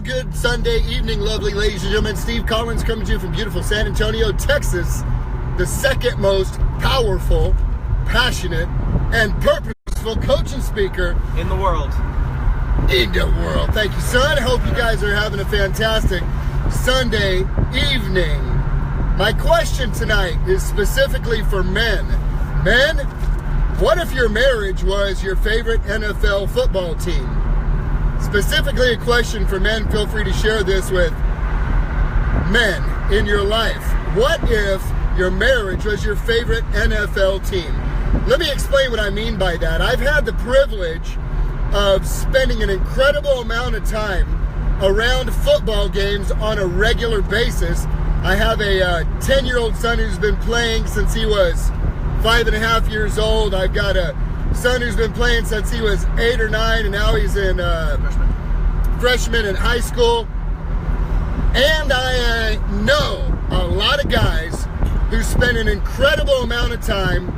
good Sunday evening, lovely ladies and gentlemen. Steve Collins coming to you from beautiful San Antonio, Texas, the second most powerful, passionate, and purposeful coaching speaker in the world. Thank you, son. I hope you guys are having a fantastic Sunday evening. My question tonight is specifically for men. Men, what if your marriage was your favorite NFL football team? Specifically a question for men. Feel free to share this with men in your life. What if your marriage was your favorite NFL team? Let me explain what I mean by that. I've had the privilege of spending an incredible amount of time around football games on a regular basis. I have a 10-year-old son who's been playing since he was 5.5 years old. I've got a son who's been playing since he was 8 or 9, and now he's in freshman in high school. And I know a lot of guys who spend an incredible amount of time,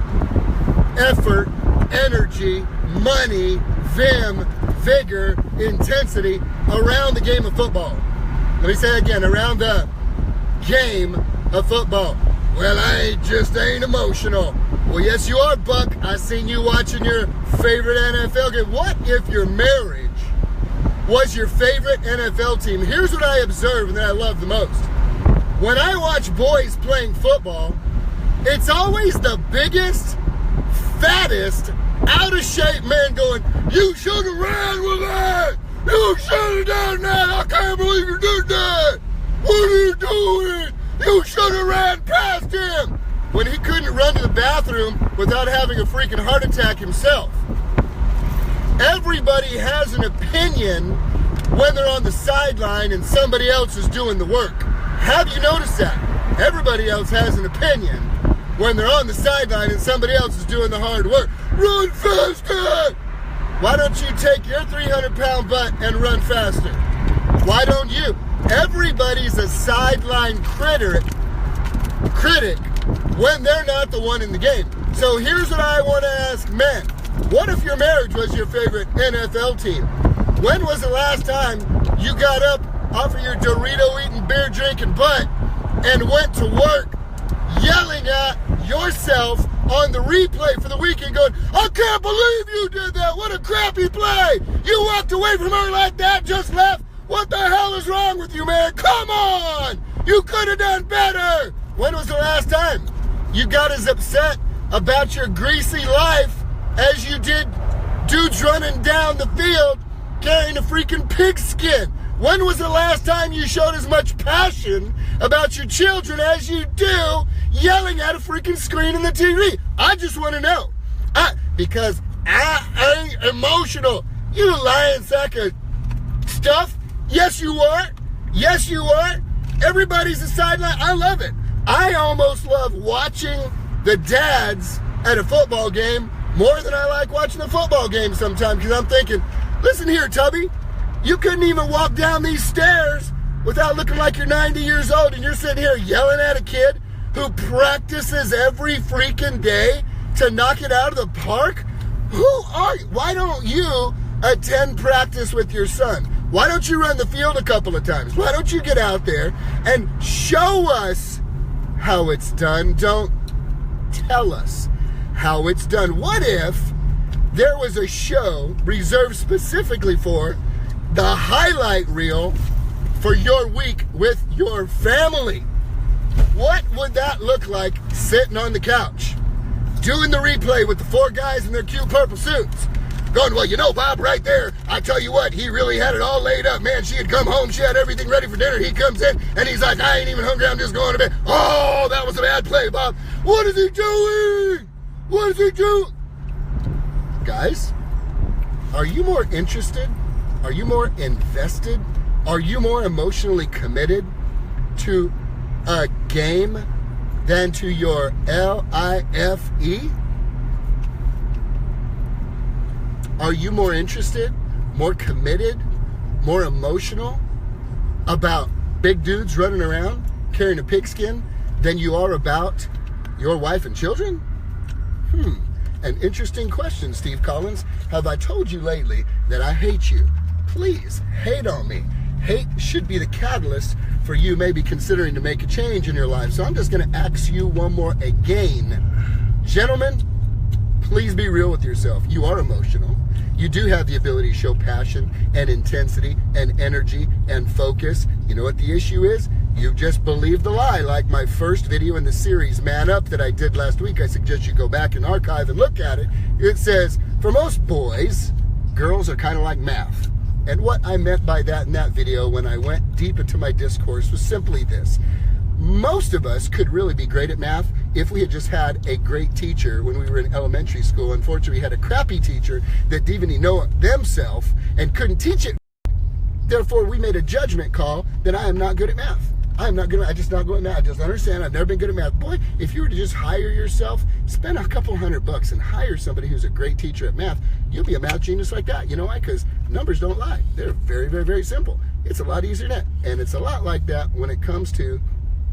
effort, energy, money, vim, vigor, intensity around the game of football. Let me say it again, around the game of football. Well, I just ain't emotional. Well, yes, you are, Buck. I seen you watching your favorite NFL game. What if your marriage was your favorite NFL team? Here's what I observe and that I love the most. When I watch boys playing football, it's always the biggest, fattest, out-of-shape man going, "You should have ran with that! You should have done that! I can't believe you did that! What are you doing? You should have ran past him!" When he couldn't run to the bathroom without having a freaking heart attack himself. Everybody has an opinion when they're on the sideline and somebody else is doing the work. Have you noticed that? Everybody else has an opinion when they're on the sideline and somebody else is doing the hard work. Run faster! Why don't you take your 300-pound butt and run faster? Why don't you? Everybody's a sideline critic when they're not the one in the game. So here's what I want to ask men. What if your marriage was your favorite NFL team? When was the last time you got up off of your Dorito-eating, beer-drinking butt and went to work yelling at yourself on the replay for the weekend going, "I can't believe you did that. What a crappy play. You walked away from her like that, just left. What the hell is wrong with you, man? Come on. You could have done better." When was the last time you got as upset about your greasy life as you did dudes running down the field carrying a freaking pigskin? When was the last time you showed as much passion about your children as you do yelling at a freaking screen in the TV? I just want to know. Because I ain't emotional. You lying sack of stuff. Yes, you are. Yes, you are. Everybody's a sideline. I love it. I almost love watching the dads at a football game more than I like watching a football game sometimes, because I'm thinking, listen here, Tubby, you couldn't even walk down these stairs without looking like you're 90 years old, and you're sitting here yelling at a kid who practices every freaking day to knock it out of the park? Who are you? Why don't you attend practice with your son? Why don't you run the field a couple of times? Why don't you get out there and show us how it's done? Don't tell us how it's done. What if there was a show reserved specifically for the highlight reel for your week with your family? What would that look like sitting on the couch, doing the replay with the 4 guys in their cute purple suits, going, "Well, you know, Bob, right there, I tell you what, he really had it all laid up. Man, she had come home, she had everything ready for dinner. He comes in, and he's like, I ain't even hungry, I'm just going to bed. Oh, that was a bad play, Bob. What is he doing? What is he doing?" Guys, are you more interested? Are you more invested? Are you more emotionally committed to a game than to your LIFE? Are you more interested, more committed, more emotional about big dudes running around carrying a pigskin than you are about your wife and children? An interesting question, Steve Collins. Have I told you lately that I hate you? Please hate on me. Hate should be the catalyst for you maybe considering to make a change in your life. So I'm just going to ask you one more again. Gentlemen, please be real with yourself. You are emotional. You do have the ability to show passion and intensity and energy and focus. You know what the issue is? You've just believed the lie. Like my first video in the series, Man Up, that I did last week. I suggest you go back and archive and look at it. It says, for most boys, girls are kind of like math. And what I meant by that in that video when I went deep into my discourse was simply this. Most of us could really be great at math if we had just had a great teacher when we were in elementary school. Unfortunately, we had a crappy teacher that didn't even know it themselves and couldn't teach it. Therefore, we made a judgment call that I am not good at math. I'm just not good at math. I just understand. I've never been good at math. Boy, if you were to just hire yourself, spend a couple $100 and hire somebody who's a great teacher at math, you'll be a math genius like that. You know why? Because numbers don't lie. They're very, very, very simple. It's a lot easier than that. And it's a lot like that when it comes to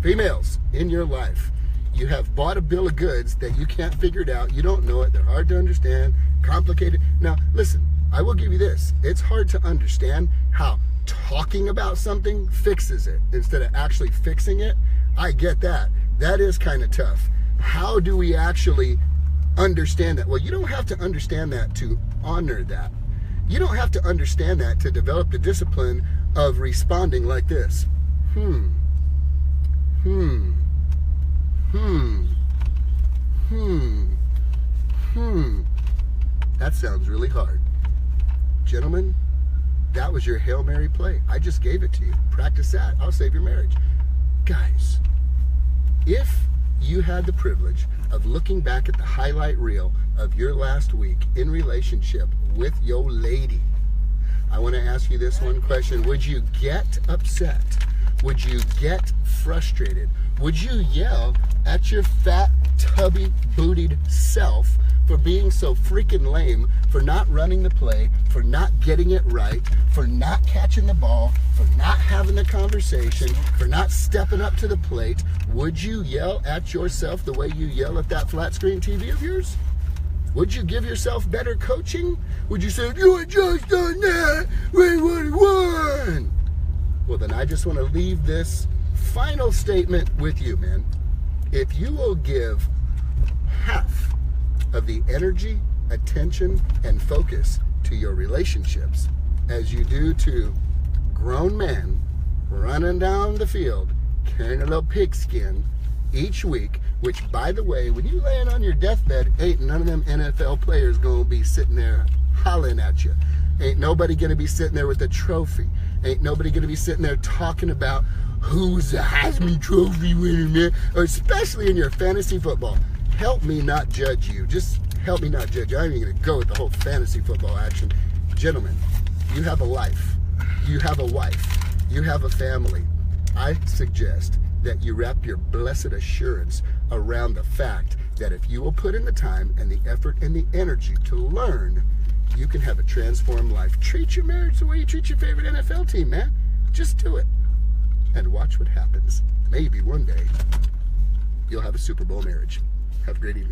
females in your life. You have bought a bill of goods that you can't figure it out. You don't know it. They're hard to understand, complicated. Now, listen, I will give you this. It's hard to understand how talking about something fixes it instead of actually fixing it. I get that. That is kind of tough. How do we actually understand that? Well, you don't have to understand that to honor that. You don't have to understand that to develop the discipline of responding like this. That sounds really hard. Gentlemen, that was your Hail Mary play. I just gave it to you. Practice that. I'll save your marriage. Guys, if you had the privilege of looking back at the highlight reel of your last week in relationship with your lady, I want to ask you this one question. Would you get upset? Would you get frustrated? Would you yell at your fat, tubby, bootied self for being so freaking lame, for not running the play, for not getting it right, for not catching the ball, for not having the conversation, for not stepping up to the plate? Would you yell at yourself the way you yell at that flat screen TV of yours? Would you give yourself better coaching? Would you say, you had just done that, we would have won? Well, then I just want to leave this final statement with you, man. If you will give half of the energy, attention, and focus to your relationships as you do to grown men running down the field carrying a little pigskin each week, which, by the way, when you laying on your deathbed, ain't none of them NFL players gonna be sitting there hollering at you. Ain't nobody gonna be sitting there with a trophy. Ain't nobody gonna be sitting there talking about who's the Heisman Trophy winner, man, or especially in your fantasy football. Help me not judge you. Just help me not judge you. I'm even gonna go with the whole fantasy football action. Gentlemen, you have a life. You have a wife. You have a family. I suggest that you wrap your blessed assurance around the fact that if you will put in the time and the effort and the energy to learn, you can have a transformed life. Treat your marriage the way you treat your favorite NFL team, man. Just do it. And watch what happens. Maybe one day you'll have a Super Bowl marriage. Have a great evening.